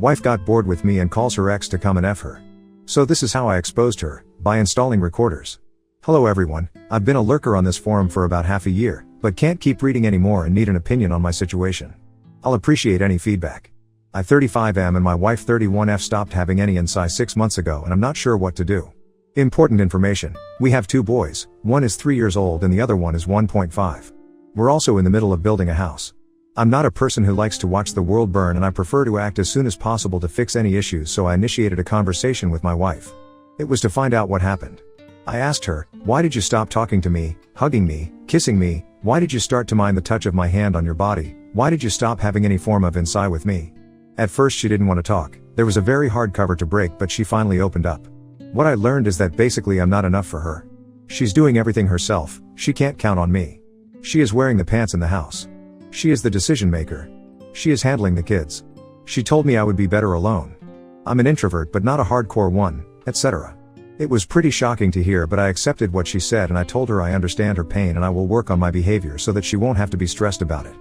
Wife got bored with me and calls her ex to come and F her. So this is how I exposed her, by installing recorders. Hello everyone, I've been a lurker on this forum for about half a year, but can't keep reading anymore and need an opinion on my situation. I'll appreciate any feedback. I 35am and my wife 31F stopped having any inside 6 months ago and I'm not sure what to do. Important information, we have 2 boys, one is 3 years old and the other one is 1.5. We're also in the middle of building a house. I'm not a person who likes to watch the world burn and I prefer to act as soon as possible to fix any issues, so I initiated a conversation with my wife. It was to find out what happened. I asked her, why did you stop talking to me, hugging me, kissing me, why did you start to mind the touch of my hand on your body, why did you stop having any form of inside with me? At first she didn't want to talk, there was a very hard cover to break, but she finally opened up. What I learned is that basically I'm not enough for her. She's doing everything herself, she can't count on me. She is wearing the pants in the house. She is the decision maker. She is handling the kids. She told me I would be better alone. I'm an introvert but not a hardcore one, etc. It was pretty shocking to hear, but I accepted what she said and I told her I understand her pain and I will work on my behavior so that she won't have to be stressed about it.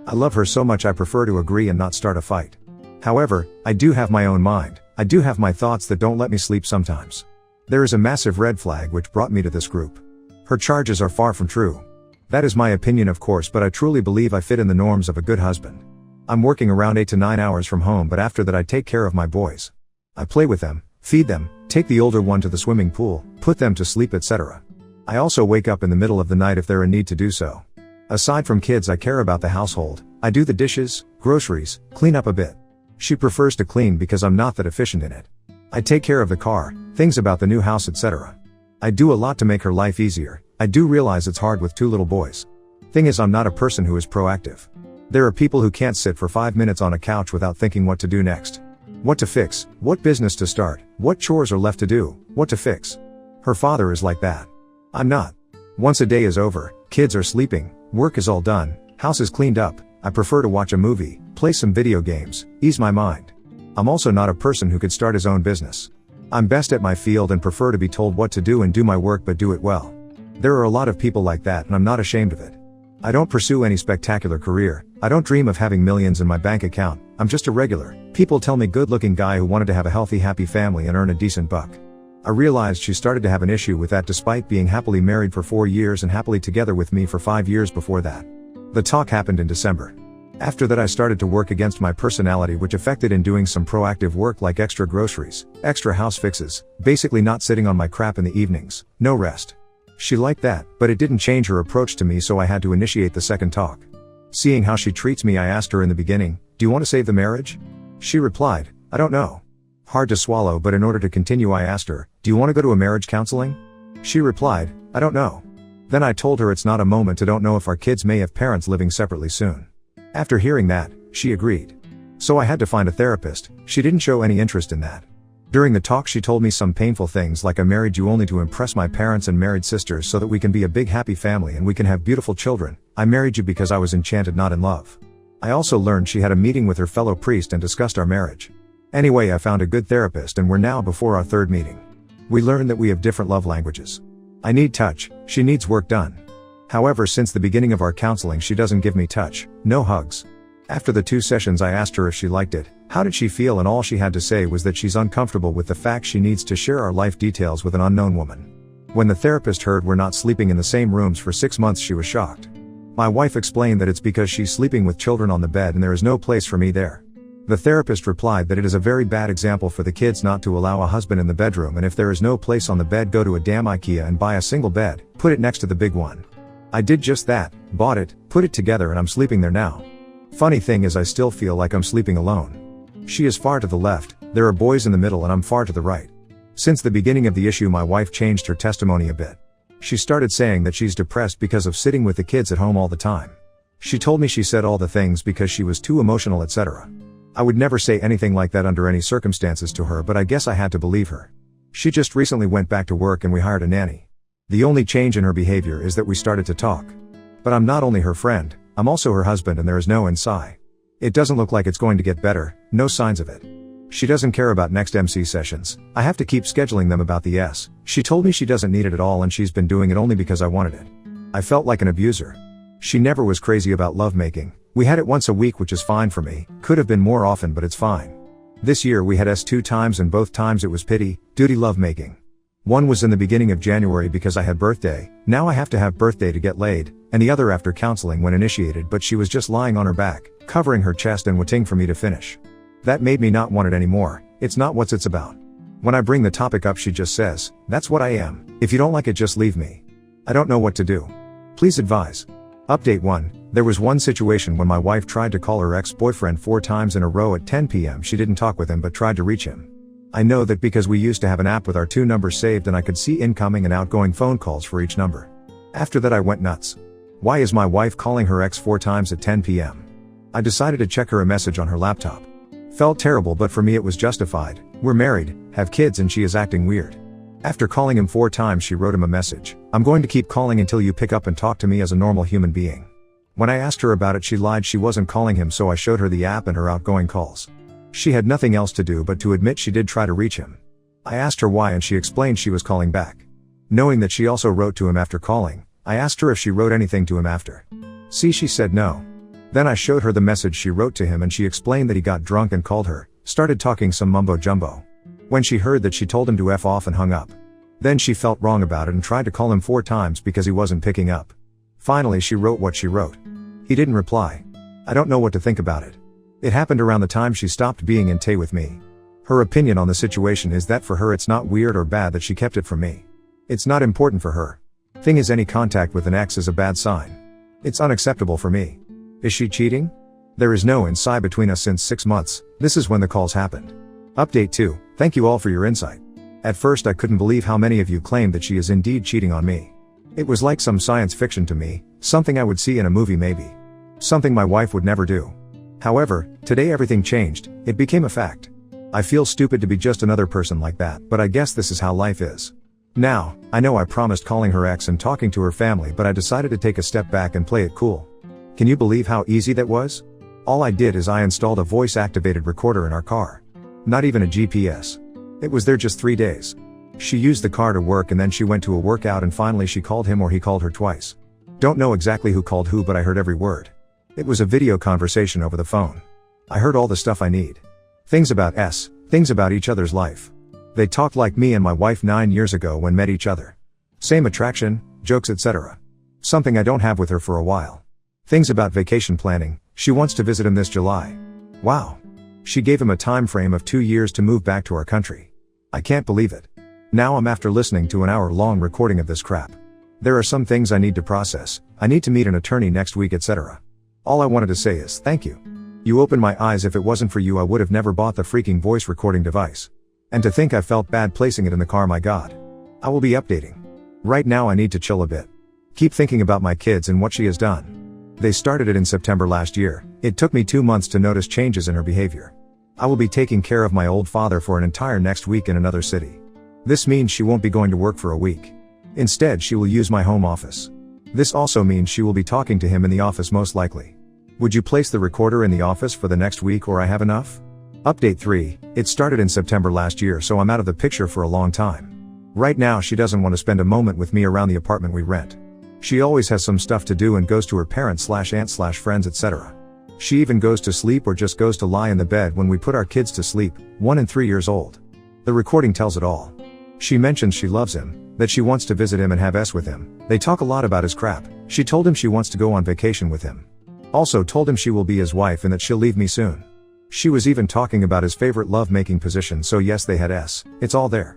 I love her so much I prefer to agree and not start a fight. However, I do have my own mind, I do have my thoughts that don't let me sleep sometimes. There is a massive red flag which brought me to this group. Her charges are far from true. That is my opinion of course, but I truly believe I fit in the norms of a good husband. I'm working around 8 to 9 hours from home, but after that I take care of my boys. I play with them, feed them, take the older one to the swimming pool, put them to sleep, etc. I also wake up in the middle of the night if there is a need to do so. Aside from kids, I care about the household. I do the dishes, groceries, clean up a bit. She prefers to clean because I'm not that efficient in it. I take care of the car, things about the new house, etc. I do a lot to make her life easier. I do realize it's hard with 2 little boys. Thing is, I'm not a person who is proactive. There are people who can't sit for 5 minutes on a couch without thinking what to do next. What to fix, what business to start, what chores are left to do, what to fix. Her father is like that. I'm not. Once a day is over, kids are sleeping, work is all done, house is cleaned up, I prefer to watch a movie, play some video games, ease my mind. I'm also not a person who could start his own business. I'm best at my field and prefer to be told what to do and do my work, but do it well. There are a lot of people like that and I'm not ashamed of it. I don't pursue any spectacular career, I don't dream of having millions in my bank account, I'm just a regular, people tell me good-looking guy who wanted to have a healthy, happy family and earn a decent buck. I realized she started to have an issue with that despite being happily married for 4 years and happily together with me for 5 years before that. The talk happened in December. After that I started to work against my personality, which affected in doing some proactive work like extra groceries, extra house fixes, basically not sitting on my crap in the evenings, no rest. She liked that, but it didn't change her approach to me, so I had to initiate the second talk. Seeing how she treats me, I asked her in the beginning, do you want to save the marriage? She replied, I don't know. Hard to swallow, but in order to continue I asked her, do you want to go to a marriage counseling? She replied, I don't know. Then I told her it's not a moment to don't know if our kids may have parents living separately soon. After hearing that, she agreed. So I had to find a therapist. She didn't show any interest in that. During the talk she told me some painful things like I married you only to impress my parents and married sisters so that we can be a big happy family and we can have beautiful children. I married you because I was enchanted, not in love. I also learned she had a meeting with her fellow priest and discussed our marriage. Anyway, I found a good therapist and we're now before our 3rd meeting. We learned that we have different love languages. I need touch, she needs work done. However, since the beginning of our counseling she doesn't give me touch, no hugs. After the 2 sessions I asked her if she liked it, how did she feel, and all she had to say was that she's uncomfortable with the fact she needs to share our life details with an unknown woman. When the therapist heard we're not sleeping in the same rooms for 6 months, she was shocked. My wife explained that it's because she's sleeping with children on the bed and there is no place for me there. The therapist replied that it is a very bad example for the kids not to allow a husband in the bedroom, and if there is no place on the bed, go to a damn IKEA and buy a single bed, put it next to the big one. I did just that, bought it, put it together, and I'm sleeping there now. Funny thing is I still feel like I'm sleeping alone. She is far to the left, there are boys in the middle, and I'm far to the right. Since the beginning of the issue my wife changed her testimony a bit. She started saying that she's depressed because of sitting with the kids at home all the time. She told me she said all the things because she was too emotional, etc. I would never say anything like that under any circumstances to her, but I guess I had to believe her. She just recently went back to work and we hired a nanny. The only change in her behavior is that we started to talk. But I'm not only her friend, I'm also her husband, and there is no inside. It doesn't look like it's going to get better, no signs of it. She doesn't care about next MC sessions, I have to keep scheduling them about the S. She told me she doesn't need it at all and she's been doing it only because I wanted it. I felt like an abuser. She never was crazy about lovemaking. We had it once a week, which is fine for me, could have been more often but it's fine. This year we had S 2 times and both times it was pity, duty lovemaking. One was in the beginning of January because I had birthday, now I have to have birthday to get laid, and the other after counseling when initiated, but she was just lying on her back, covering her chest and waiting for me to finish. That made me not want it anymore. It's not what it's about. When I bring the topic up she just says, "That's what I am. If you don't like it just leave me." I don't know what to do. Please advise. Update 1. There was one situation when my wife tried to call her ex-boyfriend 4 times in a row at 10 p.m. She didn't talk with him but tried to reach him. I know that because we used to have an app with our 2 numbers saved and I could see incoming and outgoing phone calls for each number. After that I went nuts. Why is my wife calling her ex 4 times at 10 p.m.? I decided to check her a message on her laptop. Felt terrible, but for me it was justified. We're married, have kids, and she is acting weird. After calling him 4 times she wrote him a message. "I'm going to keep calling until you pick up and talk to me as a normal human being." When I asked her about it she lied she wasn't calling him, so I showed her the app and her outgoing calls. She had nothing else to do but to admit she did try to reach him. I asked her why and she explained she was calling back. Knowing that she also wrote to him after calling, I asked her if she wrote anything to him after. See, she said no. Then I showed her the message she wrote to him and she explained that he got drunk and called her, started talking some mumbo jumbo. When she heard that she told him to F off and hung up. Then she felt wrong about it and tried to call him 4 times because he wasn't picking up. Finally she wrote what she wrote. He didn't reply. I don't know what to think about it. It happened around the time she stopped being in tay with me. Her opinion on the situation is that for her it's not weird or bad that she kept it from me. It's not important for her. Thing is, any contact with an ex is a bad sign. It's unacceptable for me. Is she cheating? There is no inside between us since 6 months. This is when the calls happened. Update 2. Thank you all for your insight. At first I couldn't believe how many of you claimed that she is indeed cheating on me. It was like some science fiction to me, something I would see in a movie maybe. Something my wife would never do. However, today everything changed, it became a fact. I feel stupid to be just another person like that, but I guess this is how life is. Now, I know I promised calling her ex and talking to her family, but I decided to take a step back and play it cool. Can you believe how easy that was? All I did is I installed a voice-activated recorder in our car. Not even a GPS. It was there just 3 days. She used the car to work and then she went to a workout and finally she called him or he called her twice. Don't know exactly who called who, but I heard every word. It was a video conversation over the phone. I heard all the stuff I need. Things about us, things about each other's life. They talked like me and my wife 9 years ago when met each other. Same attraction, jokes, etc. Something I don't have with her for a while. Things about vacation planning. She wants to visit him this July. Wow. She gave him a time frame of 2 years to move back to our country. I can't believe it. Now I'm after listening to an hour-long recording of this crap. There are some things I need to process. I need to meet an attorney next week, etc. All I wanted to say is thank you. You opened my eyes. If it wasn't for you I would have never bought the freaking voice recording device. And to think I felt bad placing it in the car, my god. I will be updating. Right now I need to chill a bit. Keep thinking about my kids and what she has done. They started it in September last year. It took me 2 months to notice changes in her behavior. I will be taking care of my old father for an entire next week in another city. This means she won't be going to work for a week. Instead she will use my home office. This also means she will be talking to him in the office most likely. Would you place the recorder in the office for the next week or I have enough? Update 3. It started in September last year, so I'm out of the picture for a long time. Right now she doesn't want to spend a moment with me around the apartment we rent. She always has some stuff to do and goes to her parents/aunt/friends, etc. She even goes to sleep or just goes to lie in the bed when we put our kids to sleep, 1 and 3 years old. The recording tells it all. She mentions she loves him, that she wants to visit him and have S with him. They talk a lot about his crap. She told him she wants to go on vacation with him. Also told him she will be his wife and that she'll leave me soon. She was even talking about his favorite love-making position, so yes, they had S. It's all there.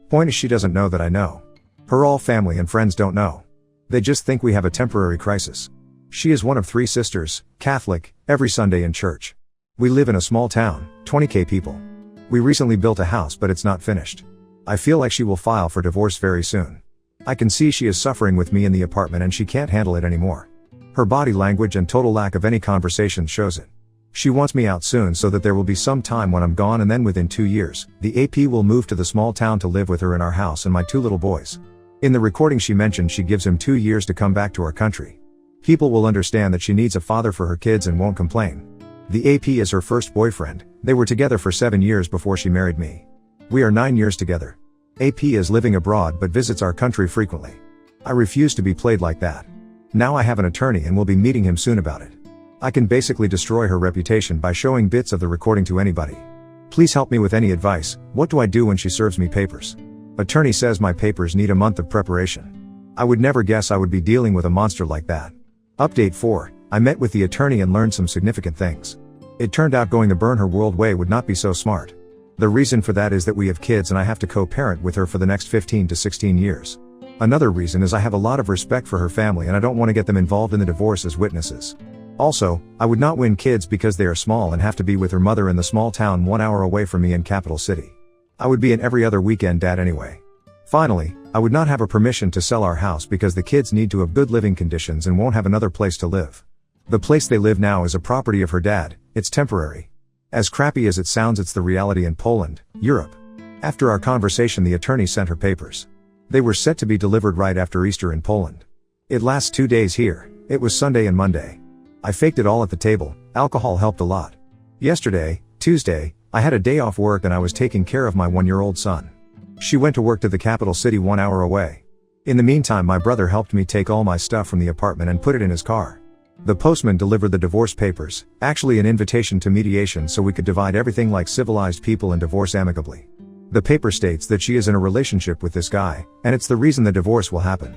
Point is, she doesn't know that I know. Her all family and friends don't know. They just think we have a temporary crisis. She is one of 3 sisters, Catholic, every Sunday in church. We live in a small town, 20,000 people. We recently built a house but it's not finished. I feel like she will file for divorce very soon. I can see she is suffering with me in the apartment and she can't handle it anymore. Her body language and total lack of any conversation shows it. She wants me out soon so that there will be some time when I'm gone, and then within 2 years, the AP will move to the small town to live with her in our house and my 2 little boys. In the recording she mentioned she gives him 2 years to come back to our country. People will understand that she needs a father for her kids and won't complain. The AP is her first boyfriend. They were together for 7 years before she married me. We are 9 years together. AP is living abroad but visits our country frequently. I refuse to be played like that. Now I have an attorney and will be meeting him soon about it. I can basically destroy her reputation by showing bits of the recording to anybody. Please help me with any advice. What do I do when she serves me papers? Attorney says my papers need a month of preparation. I would never guess I would be dealing with a monster like that. Update 4. I met with the attorney and learned some significant things. It turned out going the burn her world way would not be so smart. The reason for that is that we have kids and I have to co-parent with her for the next 15 to 16 years. Another reason is I have a lot of respect for her family and I don't want to get them involved in the divorce as witnesses. Also, I would not win kids because they are small and have to be with her mother in the small town 1 hour away from me in capital city. I would be an every other weekend dad anyway. Finally, I would not have a permission to sell our house because the kids need to have good living conditions and won't have another place to live. The place they live now is a property of her dad. It's temporary. As crappy as it sounds, it's the reality in Poland, Europe. After our conversation, the attorney sent her papers. They were set to be delivered right after Easter in Poland. It lasts 2 days here. It was Sunday and Monday. I faked it all at the table. Alcohol helped a lot. Yesterday, Tuesday, I had a day off work and I was taking care of my 1-year-old son. She went to work to the capital city 1 hour away. In the meantime, my brother helped me take all my stuff from the apartment and put it in his car. The postman delivered the divorce papers, actually an invitation to mediation so we could divide everything like civilized people and divorce amicably. The paper states that she is in a relationship with this guy, and it's the reason the divorce will happen.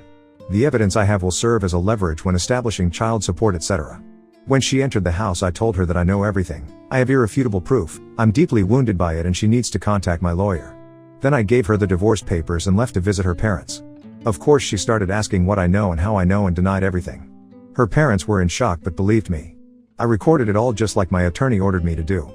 The evidence I have will serve as a leverage when establishing child support, etc. When she entered the house, I told her that I know everything. I have irrefutable proof. I'm deeply wounded by it and she needs to contact my lawyer. Then I gave her the divorce papers and left to visit her parents. Of course, she started asking what I know and how I know and denied everything. Her parents were in shock but believed me. I recorded it all just like my attorney ordered me to do.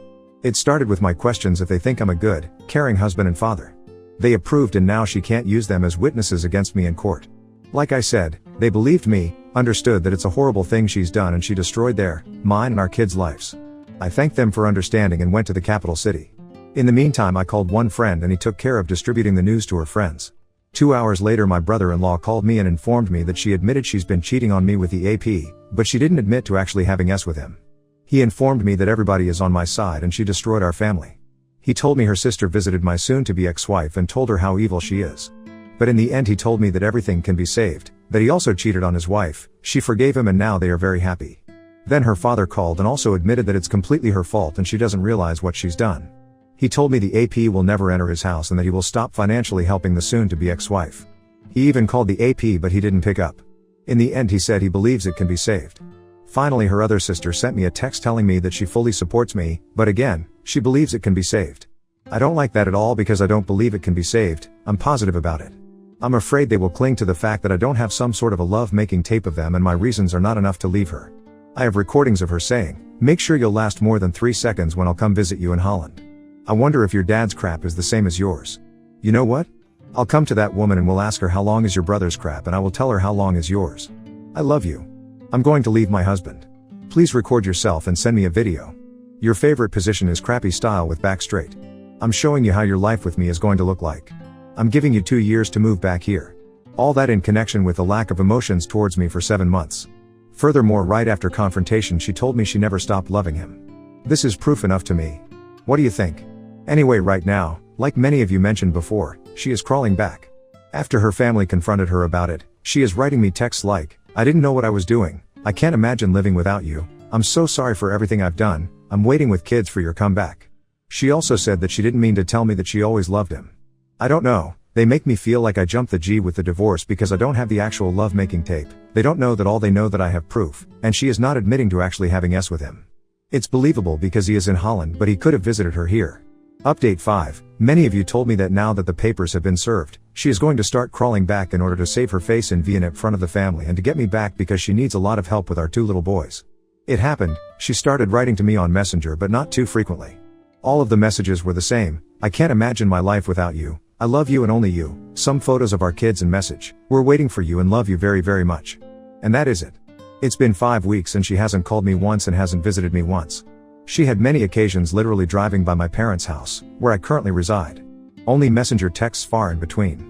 It started with my questions if they think I'm a good, caring husband and father. They approved and now she can't use them as witnesses against me in court. Like I said, they believed me, understood that it's a horrible thing she's done and she destroyed mine and our kids' lives. I thanked them for understanding and went to the capital city. In the meantime, I called one friend and he took care of distributing the news to her friends. 2 hours later, my brother-in-law called me and informed me that she admitted she's been cheating on me with the AP, but she didn't admit to actually having sex with him. He informed me that everybody is on my side and she destroyed our family. He told me her sister visited my soon-to-be ex-wife and told her how evil she is. But in the end he told me that everything can be saved, that he also cheated on his wife, she forgave him and now they are very happy. Then her father called and also admitted that it's completely her fault and she doesn't realize what she's done. He told me the AP will never enter his house and that he will stop financially helping the soon-to-be ex-wife. He even called the AP but he didn't pick up. In the end he said he believes it can be saved. Finally, her other sister sent me a text telling me that she fully supports me, but again, she believes it can be saved. I don't like that at all because I don't believe it can be saved. I'm positive about it. I'm afraid they will cling to the fact that I don't have some sort of a love-making tape of them and my reasons are not enough to leave her. I have recordings of her saying, "Make sure you'll last more than 3 seconds when I'll come visit you in Holland. I wonder if your dad's crap is the same as yours. You know what? I'll come to that woman and we'll ask her how long is your brother's crap and I will tell her how long is yours. I love you. I'm going to leave my husband. Please record yourself and send me a video. Your favorite position is crappy style with back straight. I'm showing you how your life with me is going to look like. I'm giving you 2 years to move back here." All that in connection with the lack of emotions towards me for 7 months. Furthermore, right after confrontation she told me she never stopped loving him. This is proof enough to me. What do you think? Anyway, right now, like many of you mentioned before, she is crawling back. After her family confronted her about it, she is writing me texts like, "I didn't know what I was doing. I can't imagine living without you. I'm so sorry for everything I've done. I'm waiting with kids for your comeback." She also said that she didn't mean to tell me that she always loved him. I don't know. They make me feel like I jumped the G with the divorce because I don't have the actual love-making tape. They don't know that all they know that I have proof, and she is not admitting to actually having sex with him. It's believable because he is in Holland but he could have visited her here. Update 5. Many of you told me that now that the papers have been served, she is going to start crawling back in order to save her face in Vienna in front of the family and to get me back because she needs a lot of help with our 2 little boys. It happened, she started writing to me on Messenger but not too frequently. All of the messages were the same: "I can't imagine my life without you. I love you and only you." Some photos of our kids and message, "We're waiting for you and love you very very much." And that is it. It's been 5 weeks and she hasn't called me once and hasn't visited me once. She had many occasions literally driving by my parents' house, where I currently reside. Only messenger texts far in between.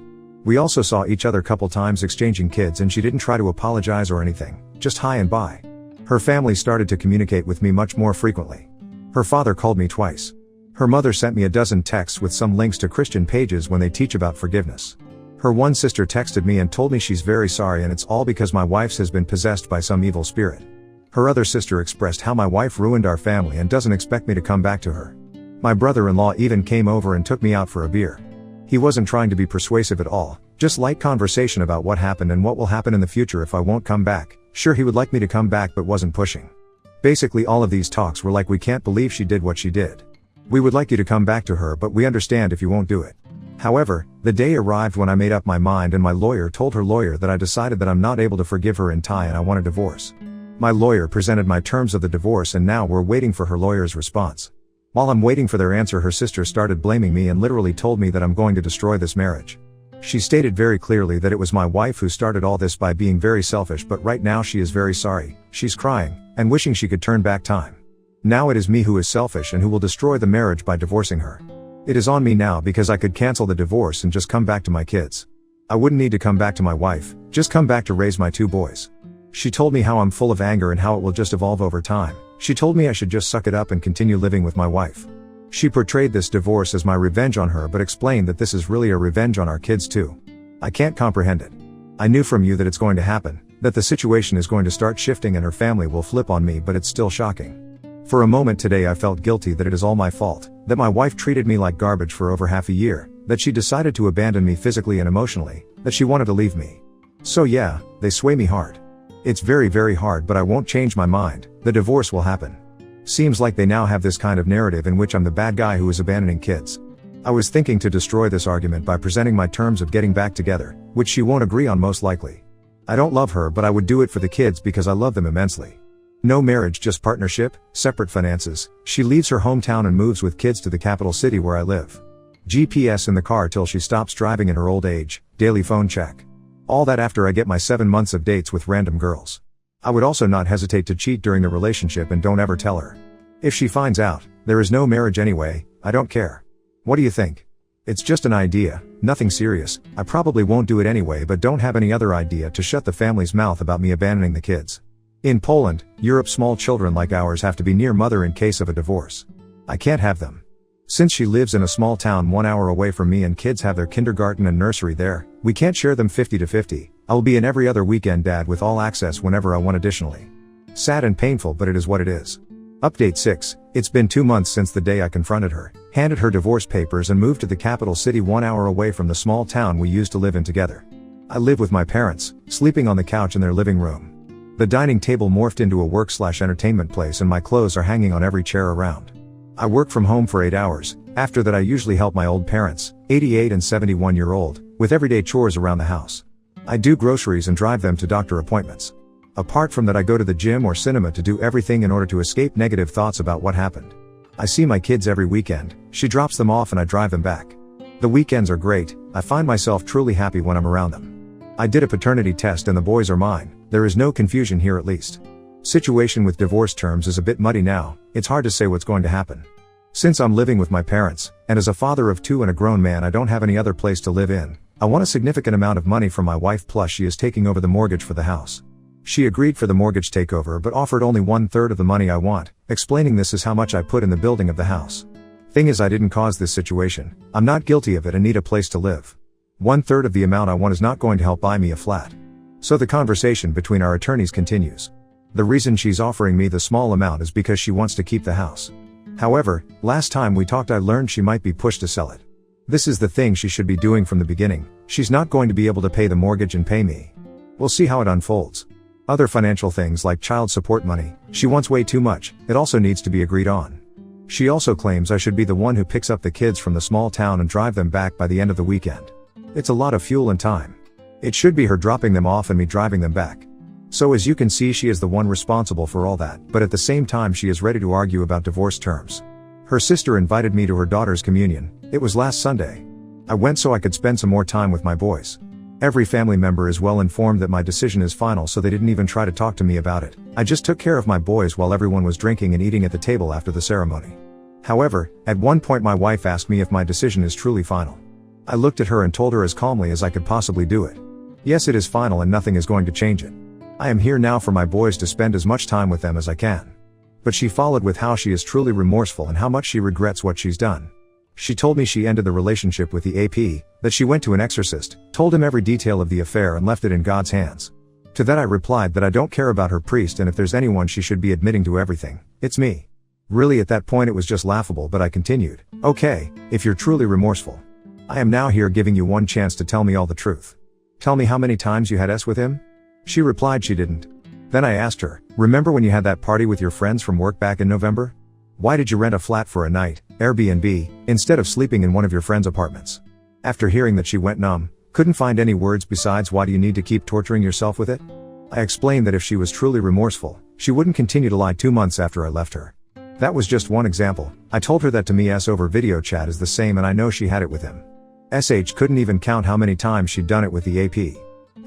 We also saw each other couple times exchanging kids and she didn't try to apologize or anything, just hi and bye. Her family started to communicate with me much more frequently. Her father called me twice. Her mother sent me a dozen texts with some links to Christian pages when they teach about forgiveness. Her one sister texted me and told me she's very sorry and it's all because my wife's has been possessed by some evil spirit. Her other sister expressed how my wife ruined our family and doesn't expect me to come back to her. My brother-in-law even came over and took me out for a beer. He wasn't trying to be persuasive at all, just light conversation about what happened and what will happen in the future if I won't come back. Sure, he would like me to come back but wasn't pushing. Basically all of these talks were like, we can't believe she did what she did. We would like you to come back to her but we understand if you won't do it. However, the day arrived when I made up my mind and my lawyer told her lawyer that I decided that I'm not able to forgive her in Thai and I want a divorce. My lawyer presented my terms of the divorce and now we're waiting for her lawyer's response. While I'm waiting for their answer, her sister started blaming me and literally told me that I'm going to destroy this marriage. She stated very clearly that it was my wife who started all this by being very selfish, but right now she is very sorry, she's crying, and wishing she could turn back time. Now it is me who is selfish and who will destroy the marriage by divorcing her. It is on me now because I could cancel the divorce and just come back to my kids. I wouldn't need to come back to my wife, just come back to raise my 2 boys. She told me how I'm full of anger and how it will just evolve over time. She told me I should just suck it up and continue living with my wife. She portrayed this divorce as my revenge on her but explained that this is really a revenge on our kids too. I can't comprehend it. I knew from you that it's going to happen, that the situation is going to start shifting and her family will flip on me, but it's still shocking. For a moment today I felt guilty that it is all my fault, that my wife treated me like garbage for over half a year, that she decided to abandon me physically and emotionally, that she wanted to leave me. So yeah, they sway me hard. It's very very hard, but I won't change my mind. The divorce will happen. Seems like they now have this kind of narrative in which I'm the bad guy who is abandoning kids. I was thinking to destroy this argument by presenting my terms of getting back together, which she won't agree on most likely. I don't love her but I would do it for the kids because I love them immensely. No marriage, just partnership, separate finances. She leaves her hometown and moves with kids to the capital city where I live. GPS in the car till she stops driving in her old age, daily phone check. All that after I get my 7 months of dates with random girls. I would also not hesitate to cheat during the relationship and don't ever tell her. If she finds out, there is no marriage anyway, I don't care. What do you think? It's just an idea, nothing serious. I probably won't do it anyway but don't have any other idea to shut the family's mouth about me abandoning the kids. In Poland, Europe, small children like ours have to be near mother in case of a divorce. I can't have them. Since she lives in a small town 1 hour away from me and kids have their kindergarten and nursery there, we can't share them 50-50. I'll be an every other weekend dad with all access whenever I want additionally. Sad and painful, but it is what it is. Update 6. It's been 2 months since the day I confronted her, handed her divorce papers and moved to the capital city 1 hour away from the small town we used to live in together. I live with my parents, sleeping on the couch in their living room. The dining table morphed into a work/entertainment place and my clothes are hanging on every chair around. I work from home for 8 hours, after that I usually help my old parents, 88 and 71-year-old, with everyday chores around the house. I do groceries and drive them to doctor appointments. Apart from that I go to the gym or cinema to do everything in order to escape negative thoughts about what happened. I see my kids every weekend, she drops them off and I drive them back. The weekends are great, I find myself truly happy when I'm around them. I did a paternity test and the boys are mine, there is no confusion here at least. Situation with divorce terms is a bit muddy now, it's hard to say what's going to happen. Since I'm living with my parents, and as a father of 2 and a grown man I don't have any other place to live in, I want a significant amount of money from my wife plus she is taking over the mortgage for the house. She agreed for the mortgage takeover but offered only 1/3 of the money I want, explaining this is how much I put in the building of the house. Thing is I didn't cause this situation, I'm not guilty of it and need a place to live. 1/3 of the amount I want is not going to help buy me a flat. So the conversation between our attorneys continues. The reason she's offering me the small amount is because she wants to keep the house. However, last time we talked I learned she might be pushed to sell it. This is the thing she should be doing from the beginning, she's not going to be able to pay the mortgage and pay me. We'll see how it unfolds. Other financial things like child support money, she wants way too much, it also needs to be agreed on. She also claims I should be the one who picks up the kids from the small town and drive them back by the end of the weekend. It's a lot of fuel and time. It should be her dropping them off and me driving them back. So as you can see she is the one responsible for all that, but at the same time she is ready to argue about divorce terms. Her sister invited me to her daughter's communion, it was last Sunday. I went so I could spend some more time with my boys. Every family member is well informed that my decision is final so they didn't even try to talk to me about it. I just took care of my boys while everyone was drinking and eating at the table after the ceremony. However, at one point my wife asked me if my decision is truly final. I looked at her and told her as calmly as I could possibly do it. Yes, it is final and nothing is going to change it. I am here now for my boys to spend as much time with them as I can. But she followed with how she is truly remorseful and how much she regrets what she's done. She told me she ended the relationship with the AP, that she went to an exorcist, told him every detail of the affair and left it in God's hands. To that I replied that I don't care about her priest and if there's anyone she should be admitting to everything, it's me. Really, at that point it was just laughable, but I continued. Okay, if you're truly remorseful. I am now here giving you one chance to tell me all the truth. Tell me how many times you had sex with him? She replied she didn't. Then I asked her, remember when you had that party with your friends from work back in November? Why did you rent a flat for a night, Airbnb, instead of sleeping in one of your friends' apartments? After hearing that, she went numb, couldn't find any words besides why do you need to keep torturing yourself with it? I explained that if she was truly remorseful, she wouldn't continue to lie 2 months after I left her. That was just one example. I told her that to me over video chat is the same, and I know she had it with him. Couldn't even count how many times she'd done it with the AP.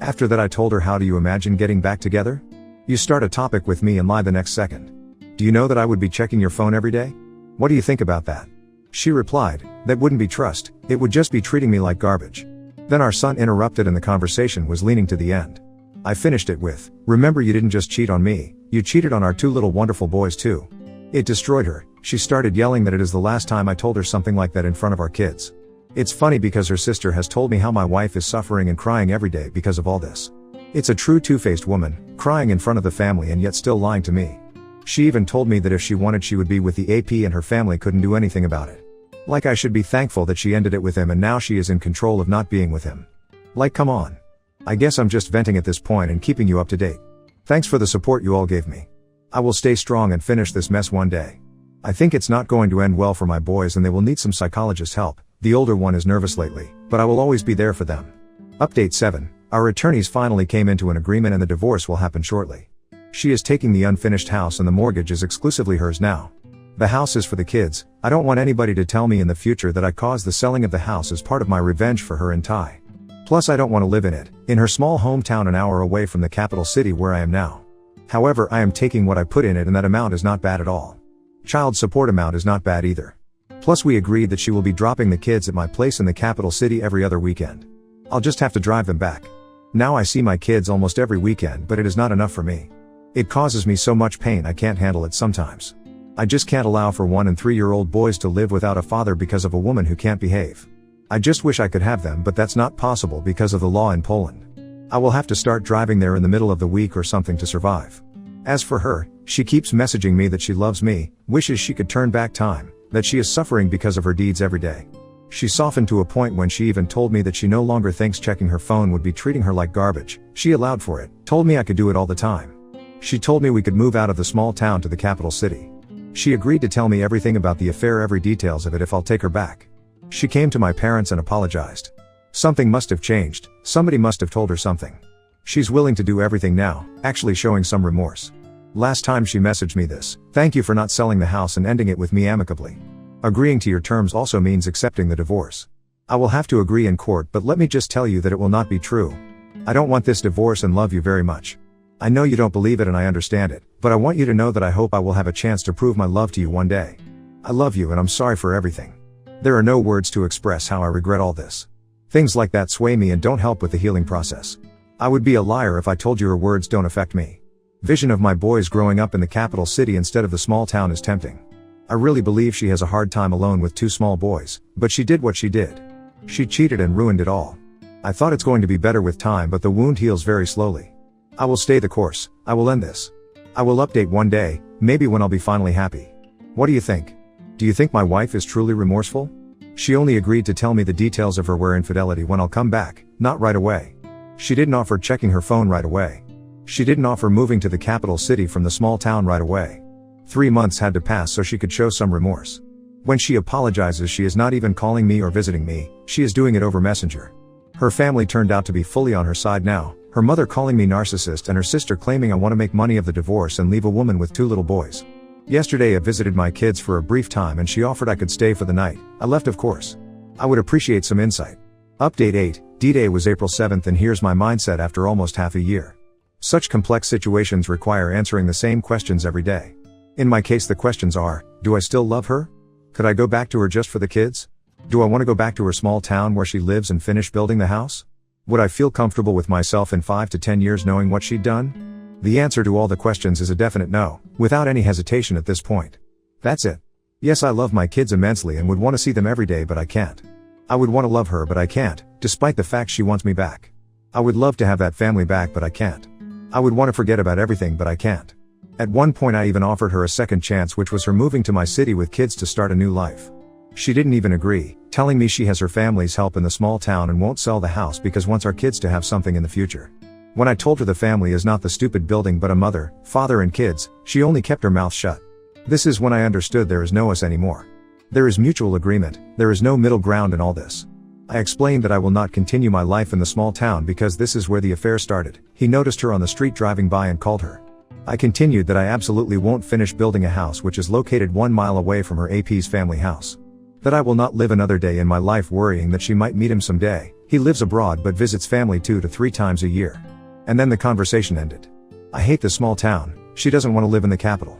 After that I told her, how do you imagine getting back together? You start a topic with me and lie the next second. Do you know that I would be checking your phone every day? What do you think about that? She replied, that wouldn't be trust, it would just be treating me like garbage. Then our son interrupted and the conversation was leaning to the end. I finished it with, remember, you didn't just cheat on me, you cheated on our 2 little wonderful boys too. It destroyed her. She started yelling that it is the last time I told her something like that in front of our kids. It's funny because her sister has told me how my wife is suffering and crying every day because of all this. It's a true two-faced woman, crying in front of the family and yet still lying to me. She even told me that if she wanted she would be with the AP and her family couldn't do anything about it. Like I should be thankful that she ended it with him and now she is in control of not being with him. Like, come on. I guess I'm just venting at this point and keeping you up to date. Thanks for the support you all gave me. I will stay strong and finish this mess one day. I think it's not going to end well for my boys and they will need some psychologist help. The older one is nervous lately, but I will always be there for them. Update 7. Our attorneys finally came into an agreement and the divorce will happen shortly. She is taking the unfinished house and the mortgage is exclusively hers now. The house is for the kids. I don't want anybody to tell me in the future that I caused the selling of the house as part of my revenge for her and Ty. Plus I don't want to live in it, in her small hometown an hour away from the capital city where I am now. However, I am taking what I put in it and that amount is not bad at all. Child support amount is not bad either. Plus we agreed that she will be dropping the kids at my place in the capital city every other weekend. I'll just have to drive them back. Now I see my kids almost every weekend, but it is not enough for me. It causes me so much pain I can't handle it sometimes. I just can't allow for 1 and 3-year-old boys to live without a father because of a woman who can't behave. I just wish I could have them, but that's not possible because of the law in Poland. I will have to start driving there in the middle of the week or something to survive. As for her, she keeps messaging me that she loves me, wishes she could turn back time, that she is suffering because of her deeds every day. She softened to a point when she even told me that she no longer thinks checking her phone would be treating her like garbage. She allowed for it, told me I could do it all the time. She told me we could move out of the small town to the capital city. She agreed to tell me everything about the affair, every details of it, if I'll take her back. She came to my parents and apologized. Something must have changed, somebody must have told her something. She's willing to do everything now, actually showing some remorse. Last time she messaged me this, thank you for not selling the house and ending it with me amicably. Agreeing to your terms also means accepting the divorce. I will have to agree in court, but let me just tell you that it will not be true. I don't want this divorce and love you very much. I know you don't believe it and I understand it, but I want you to know that I hope I will have a chance to prove my love to you one day. I love you and I'm sorry for everything. There are no words to express how I regret all this. Things like that sway me and don't help with the healing process. I would be a liar if I told you her words don't affect me. Vision of my boys growing up in the capital city instead of the small town is tempting. I really believe she has a hard time alone with 2 small boys, but she did what she did. She cheated and ruined it all. I thought it's going to be better with time, but the wound heals very slowly. I will stay the course. I will end this. I will update one day, maybe when I'll be finally happy. What do you think? Do you think my wife is truly remorseful? She only agreed to tell me the details of her infidelity when I'll come back, not right away. She didn't offer checking her phone right away. She didn't offer moving to the capital city from the small town right away. 3 months had to pass so she could show some remorse. When she apologizes, she is not even calling me or visiting me, she is doing it over Messenger. Her family turned out to be fully on her side now, her mother calling me narcissist and her sister claiming I want to make money of the divorce and leave a woman with 2 little boys. Yesterday I visited my kids for a brief time and she offered I could stay for the night. I left, of course. I would appreciate some insight. Update 8, D-Day was April 7th and here's my mindset after almost half a year. Such complex situations require answering the same questions every day. In my case the questions are, do I still love her? Could I go back to her just for the kids? Do I want to go back to her small town where she lives and finish building the house? Would I feel comfortable with myself in 5 to 10 years knowing what she'd done? The answer to all the questions is a definite no, without any hesitation at this point. That's it. Yes, I love my kids immensely and would want to see them every day, but I can't. I would want to love her, but I can't, despite the fact she wants me back. I would love to have that family back, but I can't. I would want to forget about everything, but I can't. At one point I even offered her a second chance, which was her moving to my city with kids to start a new life. She didn't even agree, telling me she has her family's help in the small town and won't sell the house because wants our kids to have something in the future. When I told her the family is not the stupid building but a mother, father and kids, she only kept her mouth shut. This is when I understood there is no us anymore. There is mutual agreement, there is no middle ground in all this. I explained that I will not continue my life in the small town because this is where the affair started. He noticed her on the street driving by and called her. I continued that I absolutely won't finish building a house which is located 1 mile away from her AP's family house. That I will not live another day in my life worrying that she might meet him someday. He lives abroad but visits family 2 to 3 times a year. And then the conversation ended. I hate the small town, she doesn't want to live in the capital.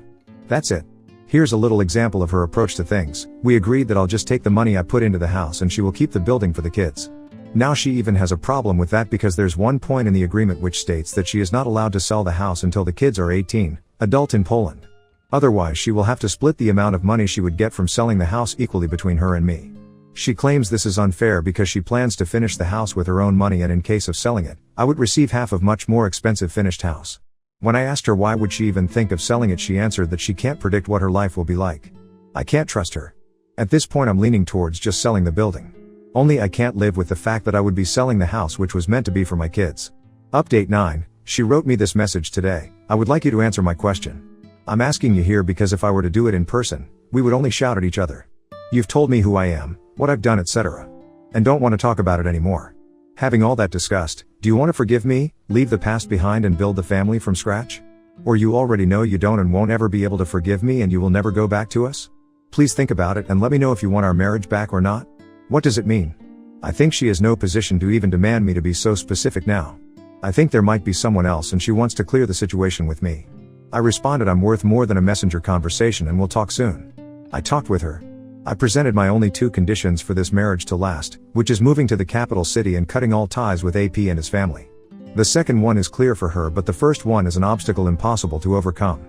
That's it. Here's a little example of her approach to things. We agreed that I'll just take the money I put into the house and she will keep the building for the kids. Now she even has a problem with that because there's one point in the agreement which states that she is not allowed to sell the house until the kids are 18, adult in Poland. Otherwise she will have to split the amount of money she would get from selling the house equally between her and me. She claims this is unfair because she plans to finish the house with her own money and in case of selling it, I would receive half of much more expensive finished house. When I asked her why would she even think of selling it, she answered that she can't predict what her life will be like. I can't trust her. At this point I'm leaning towards just selling the building. Only I can't live with the fact that I would be selling the house which was meant to be for my kids. Update 9. She wrote me this message today. I would like you to answer my question. I'm asking you here because if I were to do it in person, we would only shout at each other. You've told me who I am, what I've done, etc. And don't want to talk about it anymore. Having all that discussed, do you want to forgive me, leave the past behind and build the family from scratch? Or you already know you don't and won't ever be able to forgive me and you will never go back to us? Please think about it and let me know if you want our marriage back or not. What does it mean? I think she is no position to even demand me to be so specific now. I think there might be someone else and she wants to clear the situation with me. I responded I'm worth more than a messenger conversation and we'll talk soon. I talked with her. I presented my only 2 conditions for this marriage to last, which is moving to the capital city and cutting all ties with AP and his family. The second one is clear for her but the first one is an obstacle impossible to overcome.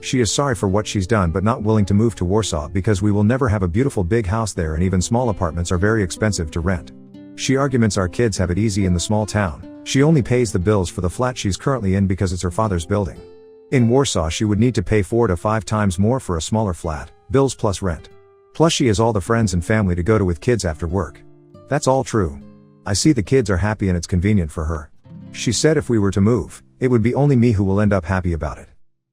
She is sorry for what she's done but not willing to move to Warsaw because we will never have a beautiful big house there and even small apartments are very expensive to rent. She arguments our kids have it easy in the small town. She only pays the bills for the flat she's currently in because it's her father's building. In Warsaw she would need to pay 4 to 5 times more for a smaller flat, bills plus rent. Plus she has all the friends and family to go to with kids after work. That's all true. I see the kids are happy and it's convenient for her. She said if we were to move, it would be only me who will end up happy about it.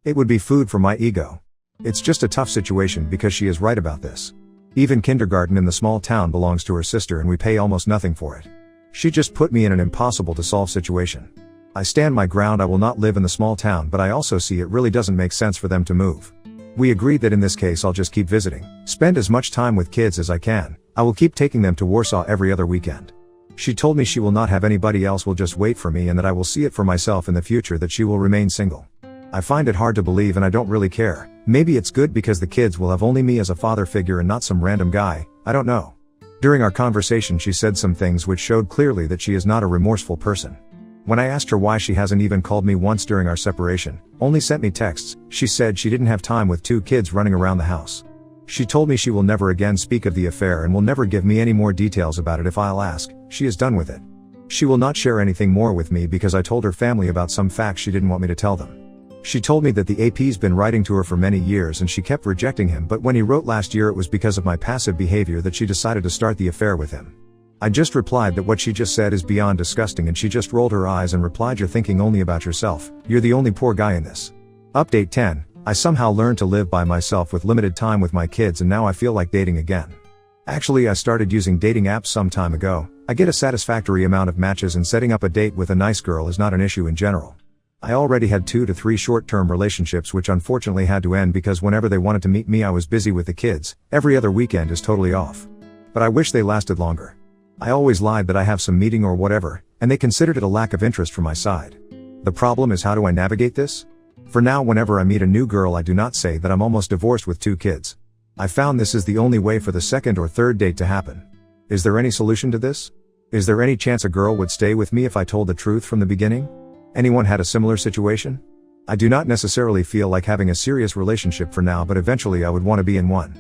It would be food for my ego. It's just a tough situation because she is right about this. Even kindergarten in the small town belongs to her sister and we pay almost nothing for it. She just put me in an impossible to solve situation. I stand my ground, I will not live in the small town, but I also see it really doesn't make sense for them to move. We agreed that in this case I'll just keep visiting, spend as much time with kids as I can. I will keep taking them to Warsaw every other weekend. She told me she will not have anybody else, will just wait for me and that I will see it for myself in the future, that she will remain single. I find it hard to believe and I don't really care. Maybe it's good because the kids will have only me as a father figure and not some random guy, I don't know. During our conversation she said some things which showed clearly that she is not a remorseful person. When I asked her why she hasn't even called me once during our separation, only sent me texts, she said she didn't have time with 2 kids running around the house. She told me she will never again speak of the affair and will never give me any more details about it if I'll ask. She is done with it. She will not share anything more with me because I told her family about some facts she didn't want me to tell them. She told me that the AP's been writing to her for many years and she kept rejecting him, but when he wrote last year it was because of my passive behavior that she decided to start the affair with him. I just replied that what she just said is beyond disgusting and she just rolled her eyes and replied, you're thinking only about yourself, you're the only poor guy in this. Update 10. I somehow learned to live by myself with limited time with my kids and now I feel like dating again. Actually I started using dating apps some time ago. I get a satisfactory amount of matches and setting up a date with a nice girl is not an issue in general. I already had 2 to 3 short-term relationships which unfortunately had to end because whenever they wanted to meet me I was busy with the kids. Every other weekend is totally off. But I wish they lasted longer. I always lied that I have some meeting or whatever, and they considered it a lack of interest from my side. The problem is, how do I navigate this? For now, whenever I meet a new girl I do not say that I'm almost divorced with 2 kids. I found this is the only way for the second or third date to happen. Is there any solution to this? Is there any chance a girl would stay with me if I told the truth from the beginning? Anyone had a similar situation? I do not necessarily feel like having a serious relationship for now, but eventually I would want to be in one.